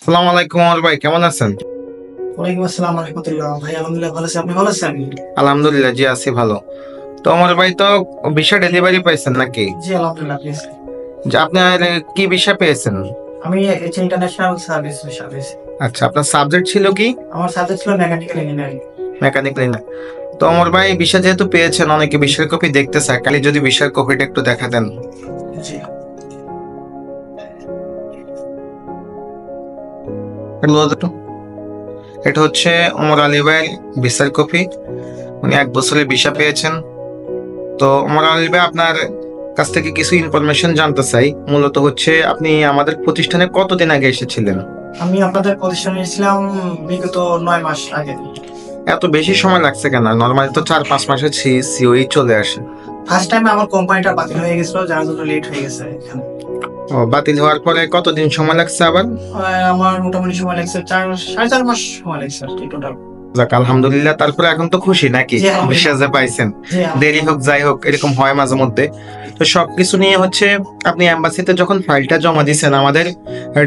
আসসালামু আলাইকুম ওমর ভাই, কেমন আছেন? ওয়ালাইকুম আসসালাম ওয়া রাহমাতুল্লাহ। ভাই আলহামদুলিল্লাহ ভালো আছি, আপনি ভালো আছেন? আলহামদুলিল্লাহ, জি আছি ভালো। তো ওমর ভাই তো ভিসা ডেলিভারি পাইছেন নাকি? জি আলহামদুলিল্লাহ পেয়েছি। যে আপনি কি ভিসা পেয়েছেন? আমি ইন্টারন্যাশনাল সার্ভিস ভিসা পেয়েছি। আচ্ছা, আপনার সাবজেক্ট ছিল কি? আমার সাবজেক্ট ছিল মেকানিক্যাল ইঞ্জিনিয়ারিং। মেকানিক্যাল না? তো ওমর ভাই ভিসা যেহেতু পেয়েছেন, অনেকে ভিসার কপি দেখতে চায়, খালি যদি ভিসার কপিটা একটু দেখাতেন। জি এটা হচ্ছে ওমর আলী ভাইয়ের ভিসার কপি। উনি 1 বছরের ভিসা পেয়েছেন। তো ওমর আলী ভাই, আপনার কাছ থেকে কিছু ইনফরমেশন জানতে চাই। মূলত হচ্ছে আপনি আমাদের প্রতিষ্ঠানে কতদিন আগে এসেছিলেন? আমি আপনাদের প্রতিষ্ঠানে এসেছিলাম বিগত 9 মাস আগে। এত বেশি সময় লাগছে কেন? নরমালি তো 4-5 মাসে সিওই চলে আসে। ফার্স্ট টাইম আমার কোম্পানিটা বাতিল হয়ে গেছিল, যার জন্য লেট হয়ে গেছে। ও, বাতিল হওয়ার পরে কতদিন সময় লাগছে আবার? আমার মোটামুটি সময় লাগছে 4.5 মাস সময় লাগছে আর কি টোটাল। যাক আলহামদুলিল্লাহ, তারপরে এখন তো খুশি নাকি জি, আলহামদুলিল্লাহ। বিশ্বাস যে পাইছেন? জি, দেরি হোক যাই হোক, এরকম হয় মাঝে মধ্যে। তো সবকিছু নিয়ে হচ্ছে আপনি এম্বাসিতে যখন ফাইলটা জমা দিয়েছেন, আমাদের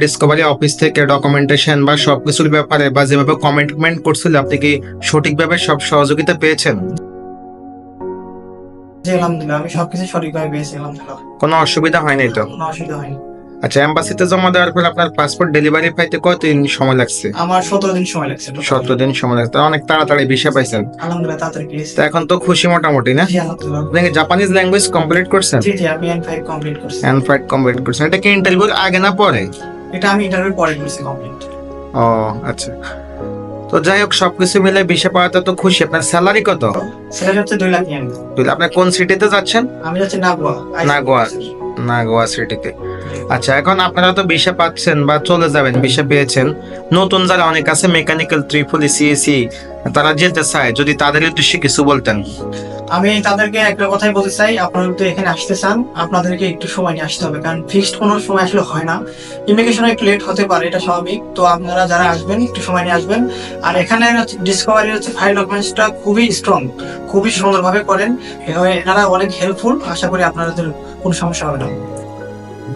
ডিসকভারি অফিস থেকে ডকুমেন্টেশন বা সবকিছুর ব্যাপারে বা যেভাবে কমিটমেন্ট করছিল, আপনি কি সঠিকভাবে সব সহযোগিতা পেয়েছেন? জি আলহামদুলিল্লাহ, আমি সবকিছু সঠিকভাবে পেয়েছি আলহামদুলিল্লাহ। কোনো অসুবিধা হয়নি তো? কোনো অসুবিধা হয়নি। আচ্ছা, এম্বাসিতে জমা দেওয়ার পর আপনার পাসপোর্ট ডেলিভারি পাইতে কতদিন সময় লাগছে? আমার 17 দিন সময় লাগছে। 17 দিন সময় লাগছে, অনেক তাড়াতাড়ি ভিসা পাইছেন। আলহামদুলিল্লাহ তাড়াতাড়ি পেয়েছি। তো এখন তো খুশি মোটামুটি না? জি আলহামদুলিল্লাহ। আপনি কি জাপানিজ ল্যাঙ্গুয়েজ কমপ্লিট করছেন? জি জি, আমি N5 কমপ্লিট করছি। N5 কমপ্লিট করছেন, এটা কি ইন্টারভিউর আগে না পরে? এটা আমি ইন্টারভিউ পরে করছি কমপ্লিট। ও আচ্ছা। তো যাই হোক, সবকিছু মিলে ভিসা পাওয়াতে তো খুশি। আপনার স্যালারি কত? স্যালারি হচ্ছে 2 লাখ ইয়েন। আপনি কোন সিটিতে যাচ্ছেন? আমি যাচ্ছি নাগোয়া। নাগোয়া সিটিতে। আচ্ছা, এখন আপনারা তো ভিসা পাচ্ছেন বা চলে যাবেন, ভিসা পেয়েছেন। নতুন যারা অনেক আছে মেকানিক্যাল, ত্রিপলি, সিএসি, তারা যেতে চায়, যদি তাদের উদ্দেশ্যে কিছু বলতেন। আমি তাদেরকে একটা কথাই বলতে চাই, আপনারা তো এখানে আসতে চান, আপনাদেরকে একটু সময় নিয়ে আসতে হবে, কারণ ফিক্সড কোনো সময় আসলে হয় না। ইমিগ্রেশনে একটু লেট হতে পারে, এটা স্বাভাবিক। তো আপনারা যারা আসবেন একটু সময় নিয়ে আসবেন। আর এখানে ডিসকভারি হচ্ছে ফাইল ডকুমেন্টসটা খুবই স্ট্রং, খুবই সুন্দরভাবে করেন। এনারা অনেক হেল্পফুল, আশা করি আপনাদের কোনো সমস্যা হবে না।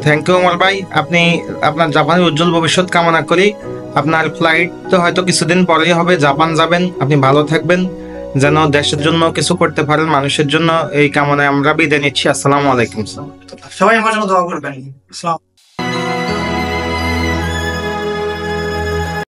থ্যাংক ইউ ওমর ভাই, আপনি আপনার জাপানের উজ্জ্বল ভবিষ্যৎ কামনা করি। আপনার ফ্লাইট তো হয়তো কিছুদিন পরেই হবে, জাপান যাবেন। আপনি ভালো থাকবেন, যেন দেশের জন্য কিছু করতে পারেন, মানুষের জন্য। এই কামনায় আমরা বিদায় নিচ্ছি। আসসালামু আলাইকুম। সবাই আমার জন্য দোয়া করবেন। আসসালাম।